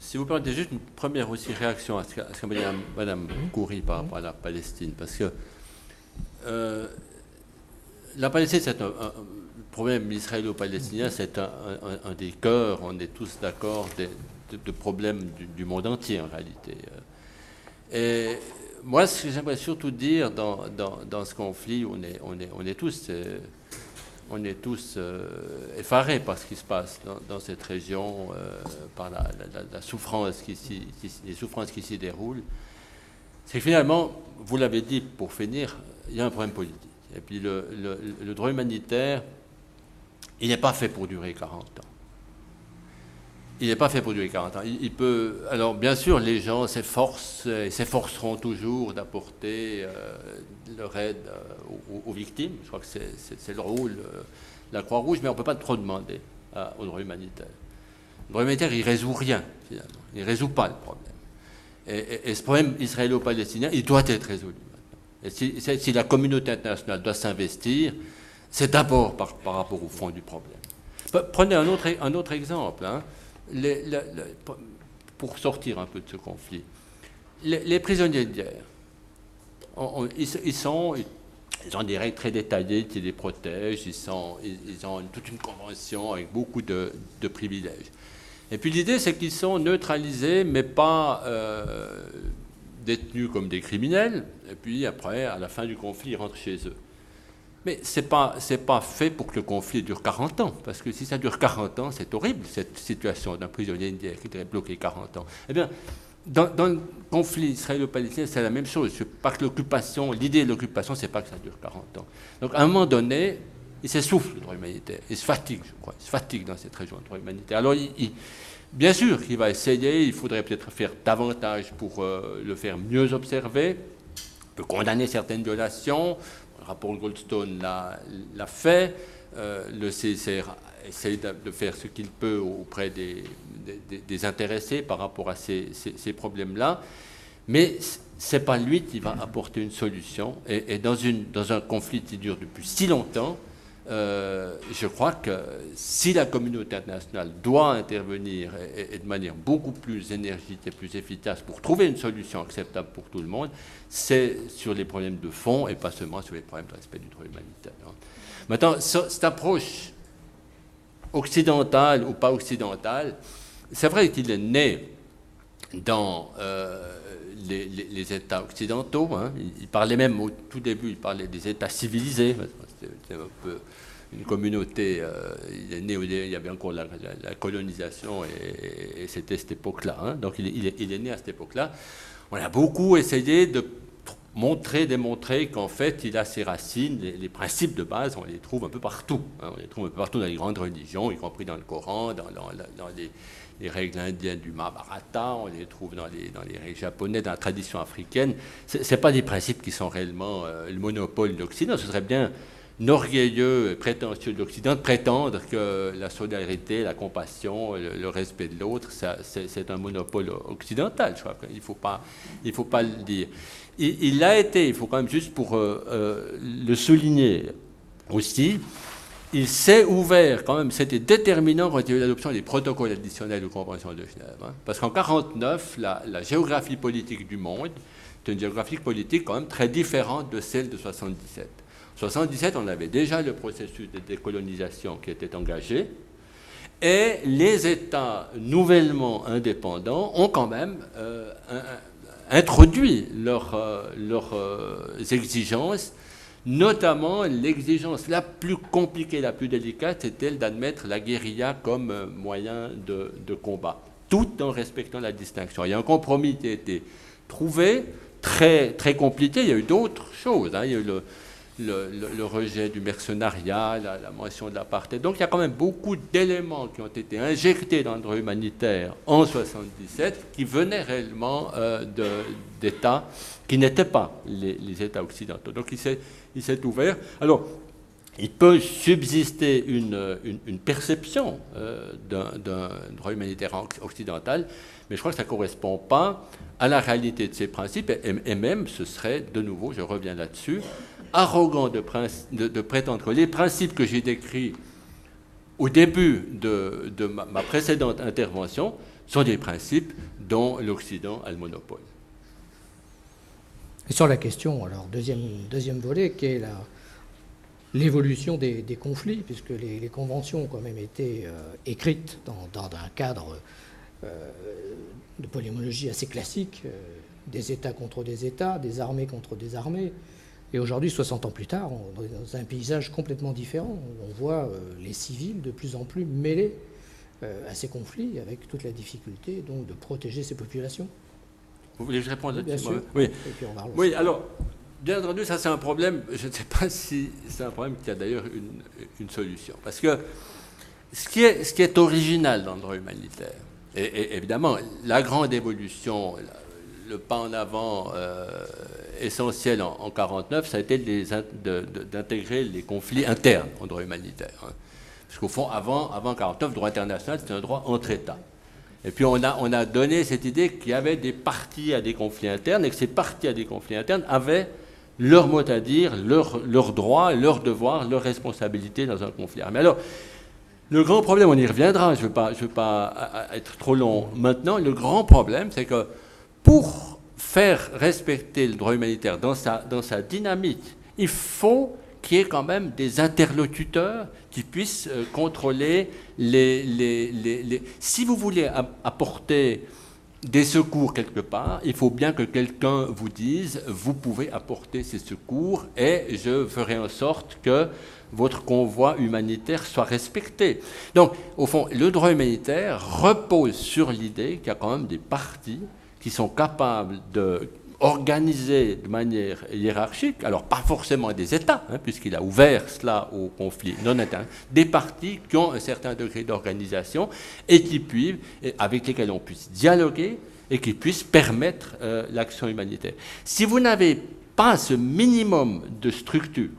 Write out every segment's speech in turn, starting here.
Si vous permettez juste une première aussi réaction à ce qu'a dit Mme Khoury par rapport à la Palestine, parce que la Palestine, c'est le problème israélo-palestinien, c'est un des cœurs, on est tous d'accord, de problèmes du monde entier en réalité. Et moi, ce que j'aimerais surtout dire dans ce conflit, on est tous effarés par ce qui se passe dans cette région, par la souffrance les souffrances qui s'y déroulent. C'est que finalement, vous l'avez dit pour finir, il y a un problème politique. Et puis le droit humanitaire, il n'est pas fait pour durer 40 ans. Il n'est pas fait pour durer 40 ans. Il peut. Alors, bien sûr, les gens s'efforcent et s'efforceront toujours d'apporter leur aide aux victimes. Je crois que c'est le rôle de la Croix-Rouge, mais on ne peut pas trop demander au droit humanitaire. Le droit humanitaire, il ne résout rien, finalement. Il ne résout pas le problème. Et ce problème israélo-palestinien, il doit être résolu maintenant. Et si la communauté internationale doit s'investir, c'est d'abord par rapport au fond du problème. Prenez un autre exemple, hein. Pour sortir un peu de ce conflit. Les prisonniers de guerre, ils ont des règles très détaillées qui les protègent, ils ont toute une convention avec beaucoup de privilèges. Et puis l'idée, c'est qu'ils sont neutralisés, mais pas détenus comme des criminels, et puis après, à la fin du conflit, ils rentrent chez eux. Mais ce n'est pas fait pour que le conflit dure 40 ans, parce que si ça dure 40 ans, c'est horrible, cette situation d'un prisonnier de guerre qui devrait bloquer 40 ans. Eh bien, dans le conflit israélo-palestinien, c'est la même chose. Pas que l'idée de l'occupation, c'est pas que ça dure 40 ans. Donc, à un moment donné, il s'essouffle, le droit humanitaire. Il se fatigue, je crois. Il se fatigue dans cette région, le droit humanitaire. Alors, bien sûr qu'il va essayer, il faudrait peut-être faire davantage pour le faire mieux observer, on peut condamner certaines violations. Le rapport Goldstone l'a fait. Le CICR essaie de faire ce qu'il peut auprès des intéressés par rapport à ces problèmes-là. Mais ce n'est pas lui qui va apporter une solution. Et dans un conflit qui dure depuis si longtemps, je crois que si la communauté internationale doit intervenir et de manière beaucoup plus énergique et plus efficace pour trouver une solution acceptable pour tout le monde, c'est sur les problèmes de fond et pas seulement sur les problèmes de respect du droit humanitaire. Maintenant, cette approche occidentale ou pas occidentale, c'est vrai qu'il est né dans les États occidentaux. Hein. Il parlait même au tout début, il parlait des États civilisés. C'était un peu une communauté. Il est né, il y avait encore la colonisation et c'était cette époque-là. Hein. Donc il est né à cette époque-là. On a beaucoup essayé de démontrer qu'en fait, il a ses racines, les principes de base, on les trouve un peu partout. Hein. On les trouve un peu partout dans les grandes religions, y compris dans le Coran, dans les règles indiennes du Mahabharata, on les trouve dans les règles japonaises, dans la tradition africaine. Ce n'est pas des principes qui sont réellement le monopole de l'Occident. Ce serait bien orgueilleux et prétentieux de l'Occident de prétendre que la solidarité, la compassion, le respect de l'autre, c'est un monopole occidental. Je crois qu'il ne faut pas le dire. Il l'a été, il faut quand même juste pour le souligner aussi, il s'est ouvert quand même, c'était déterminant quand il y a eu l'adoption des protocoles additionnels aux conventions de Genève. Hein, parce qu'en 1949, la géographie politique du monde est une géographie politique quand même très différente de celle de 1977. En 1977, on avait déjà le processus de décolonisation qui était engagé, et les États nouvellement indépendants ont quand même introduit leurs exigences. Notamment, l'exigence la plus compliquée, la plus délicate, c'est elle d'admettre la guérilla comme moyen de combat, tout en respectant la distinction. Il y a un compromis qui a été trouvé, très, très compliqué. Il y a eu d'autres choses. Hein. Il y a eu le rejet du mercenariat, la mention de l'apartheid. Donc il y a quand même beaucoup d'éléments qui ont été injectés dans le droit humanitaire en 1977 qui venaient réellement d'États qui n'étaient pas les États occidentaux. Donc il s'est ouvert. Alors, il peut subsister une perception d'un droit humanitaire occidental, mais je crois que ça ne correspond pas à la réalité de ces principes, et même ce serait, de nouveau, je reviens là-dessus, arrogant de prétendre que les principes que j'ai décrits au début de ma précédente intervention sont des principes dont l'Occident a le monopole. Et sur la question, alors deuxième volet, qui est l'évolution des conflits, puisque les conventions ont quand même été écrites dans un cadre de polémologie assez classique, des États contre des États, des armées contre des armées. Et aujourd'hui, 60 ans plus tard, on est dans un paysage complètement différent. On voit les civils de plus en plus mêlés à ces conflits, avec toute la difficulté donc, de protéger ces populations. Vous voulez que je réponde là-dessus? Bien sûr. Oui. Oui, alors, bien entendu, ça c'est un problème, je ne sais pas si c'est un problème qui a d'ailleurs une solution. Parce que ce qui est original dans le droit humanitaire, et évidemment, la grande évolution, le pas en avant essentiel en 1949, ça a été d'intégrer les conflits internes au droit humanitaire. Hein. Parce qu'au fond, avant 1949, le droit international, c'était un droit entre États. Et puis on a donné cette idée qu'il y avait des parties à des conflits internes et que ces parties à des conflits internes avaient leur mot à dire, leurs droits, leurs devoirs, leurs responsabilités dans un conflit armé. Alors, le grand problème, on y reviendra, je ne veux pas être trop long maintenant, le grand problème, c'est que pour faire respecter le droit humanitaire dans sa dynamique, il faut qu'il y ait quand même des interlocuteurs qui puissent contrôler Si vous voulez apporter des secours quelque part, il faut bien que quelqu'un vous dise « vous pouvez apporter ces secours et je ferai en sorte que votre convoi humanitaire soit respecté ». Donc, au fond, le droit humanitaire repose sur l'idée qu'il y a quand même des parties qui sont capables d'organiser de manière hiérarchique, alors pas forcément des États, hein, puisqu'il a ouvert cela au conflit non interne, des partis qui ont un certain degré d'organisation et avec lesquels on puisse dialoguer et qui puissent permettre l'action humanitaire. Si vous n'avez pas ce minimum de structure,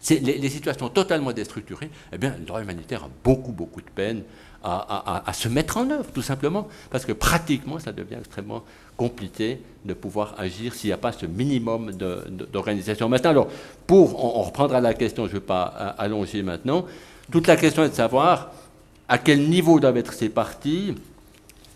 les situations totalement déstructurées, eh bien, le droit humanitaire a beaucoup de peine à se mettre en œuvre, tout simplement, parce que pratiquement, ça devient extrêmement compliqué de pouvoir agir s'il n'y a pas ce minimum d'organisation. Maintenant, alors, on reprendra la question, je ne vais pas allonger maintenant, toute la question est de savoir à quel niveau doivent être ces partis,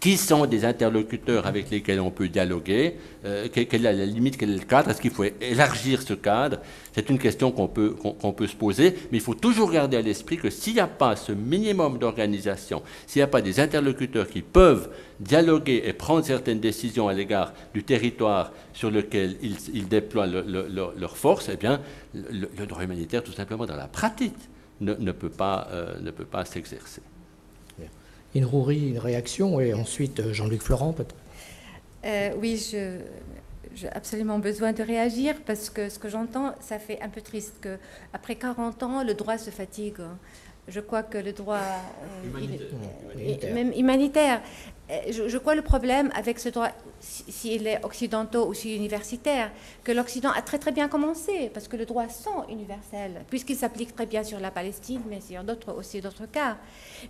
qui sont des interlocuteurs avec lesquels on peut dialoguer, quelle est la limite, quel est le cadre, est-ce qu'il faut élargir ce cadre? C'est une question qu'on peut se poser, mais il faut toujours garder à l'esprit que s'il n'y a pas ce minimum d'organisation, s'il n'y a pas des interlocuteurs qui peuvent dialoguer et prendre certaines décisions à l'égard du territoire sur lequel ils déploient leurs forces, eh bien, le droit humanitaire, tout simplement dans la pratique, ne peut pas s'exercer. Inroury, une réaction, et ensuite Jean-Luc Florent, peut-être. Oui, j'ai absolument besoin de réagir parce que ce que j'entends, ça fait un peu triste qu'après 40 ans, le droit se fatigue. Je crois que le droit même humanitaire, je crois le problème avec ce droit, s'il est occidentaux ou s'il est universitaire, que l'Occident a très bien commencé, parce que le droit sont universel, puisqu'il s'applique très bien sur la Palestine, mais sur aussi d'autres cas.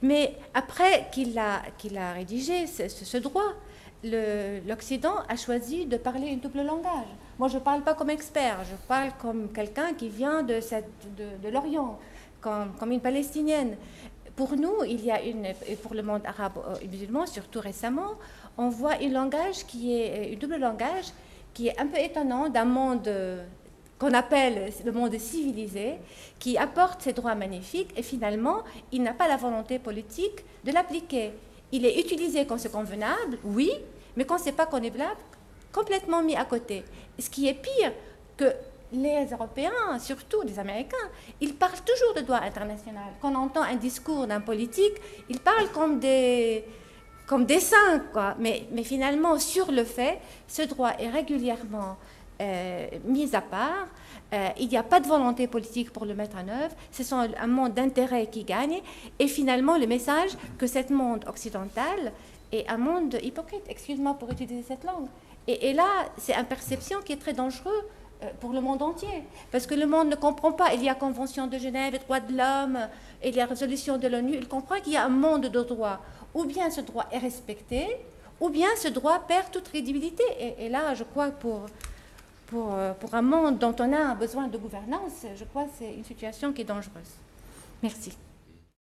Mais après qu'il a rédigé ce droit, l'Occident a choisi de parler un double langage. Moi, je ne parle pas comme expert, je parle comme quelqu'un qui vient de l'Orient, comme une Palestinienne. Pour nous, et pour le monde arabe et musulman, surtout récemment, on voit un double langage qui est un peu étonnant d'un monde qu'on appelle le monde civilisé, qui apporte ses droits magnifiques et finalement, il n'a pas la volonté politique de l'appliquer. Il est utilisé quand c'est convenable, oui, mais quand c'est pas convenable, complètement mis à côté. Ce qui est pire, que les Européens, surtout les Américains, ils parlent toujours de droit international. Quand on entend un discours d'un politique, ils parlent comme des saints, quoi. Mais finalement, sur le fait, ce droit est régulièrement mis à part. Il n'y a pas de volonté politique pour le mettre en œuvre. C'est un monde d'intérêt qui gagne. Et finalement, le message que ce monde occidental est un monde hypocrite, excuse-moi pour utiliser cette langue. Et là, c'est une perception qui est très dangereuse pour le monde entier. Parce que le monde ne comprend pas. Il y a la Convention de Genève, les droits de l'homme, et les résolutions de l'ONU. Il comprend qu'il y a un monde de droits. Ou bien ce droit est respecté, ou bien ce droit perd toute crédibilité. Et là, je crois pour un monde dont on a besoin de gouvernance, je crois que c'est une situation qui est dangereuse. Merci.